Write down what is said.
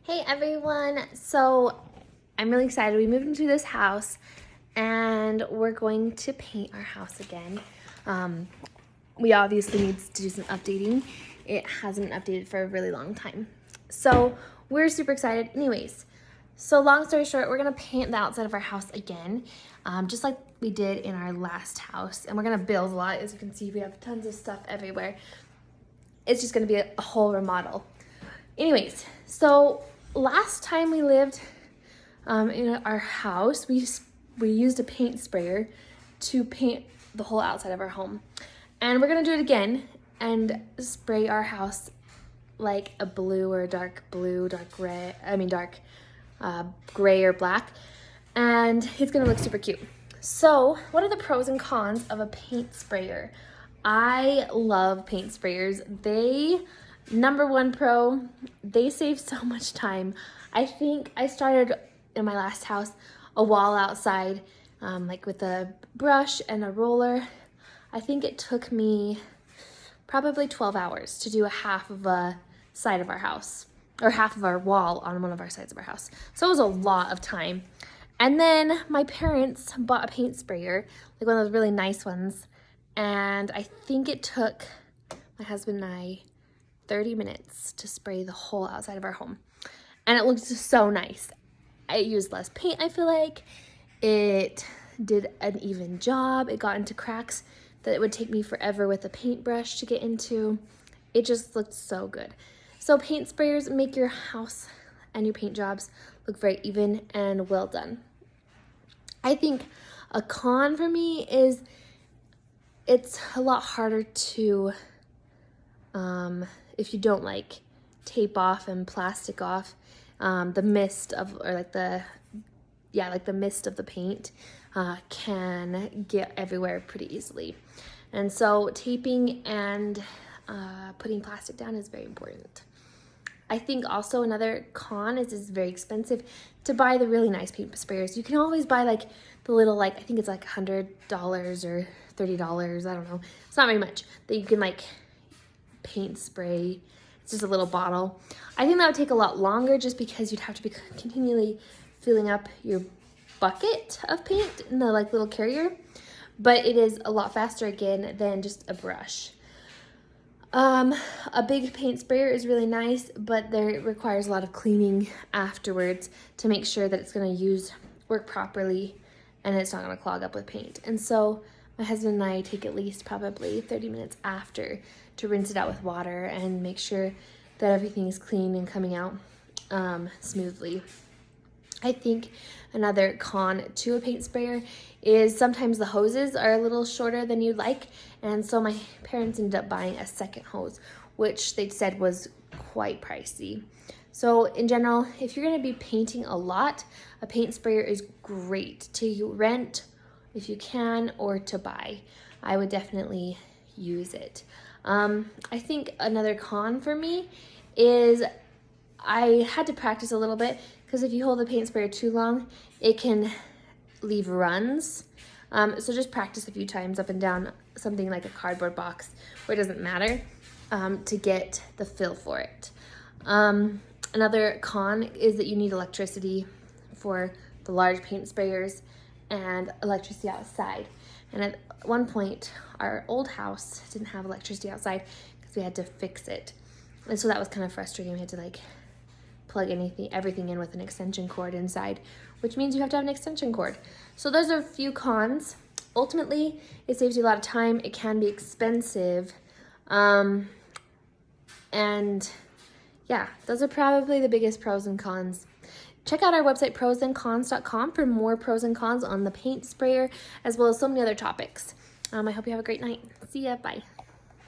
Hey everyone, so I'm really excited. We moved into this house and we're going to paint our house again. We obviously need to do some updating. It hasn't updated for a really long time. So we're super excited. Anyways, so long story short, we're gonna paint the outside of our house again, just like we did in our last house. And we're gonna build a lot. As you can see, we have tons of stuff everywhere. It's just gonna be a whole remodel. Anyways, so last time we lived in our house, we used a paint sprayer to paint the whole outside of our home. And we're gonna do it again and spray our house like a blue or dark blue, dark gray or black. And it's gonna look super cute. So what are the pros and cons of a paint sprayer? I love paint sprayers. Number one pro, they save so much time. I think I started in my last house a wall outside, like with a brush and a roller. I think it took me probably 12 hours to do a half of a side of our house, or half of our wall on one of our sides of our house. So it was a lot of time. And then my parents bought a paint sprayer, like one of those really nice ones. And I think it took my husband and I 30 minutes to spray the whole outside of our home. And it looked so nice. I used less paint, I feel like. It did an even job. It got into cracks that it would take me forever with a paintbrush to get into. It just looked so good. So paint sprayers make your house and your paint jobs look very even and well done. I think a con for me is it's a lot harder to if you don't like tape off and plastic off the mist of, or like the mist of the paint can get everywhere pretty easily. And so taping and putting plastic down is very important. I think also another con is it's very expensive to buy the really nice paint sprayers. You can always buy like the little, I think it's like $100 or $30, I don't know. It's not very much that you can like paint spray. It's just a little bottle. I think that would take a lot longer just because you'd have to be continually filling up your bucket of paint in the like little carrier, but it is a lot faster again than just a brush. A big paint sprayer is really nice, but it requires a lot of cleaning afterwards to make sure that it's going to work properly and it's not going to clog up with paint. And so my husband and I take at least probably 30 minutes after to rinse it out with water and make sure that everything is clean and coming out smoothly. I think another con to a paint sprayer is sometimes the hoses are a little shorter than you'd like, and so my parents ended up buying a second hose, which they said was quite pricey. So in general, if you're going to be painting a lot, a paint sprayer is great to rent if you can, or to buy. I would definitely use it. I think another con for me is I had to practice a little bit, because if you hold the paint sprayer too long, it can leave runs. So just practice a few times up and down something like a cardboard box where it doesn't matter to get the fill for it. Another con is that you need electricity for the large paint sprayers and electricity outside. And at one point, our old house didn't have electricity outside because we had to fix it. And so that was kind of frustrating. We had to like plug everything in with an extension cord inside, which means you have to have an extension cord. So those are a few cons. Ultimately, it saves you a lot of time. It can be expensive. And yeah, those are probably the biggest pros and cons. Check out our website, prosandcons.com, for more pros and cons on the paint sprayer, as well as so many other topics. I hope you have a great night. See ya. Bye.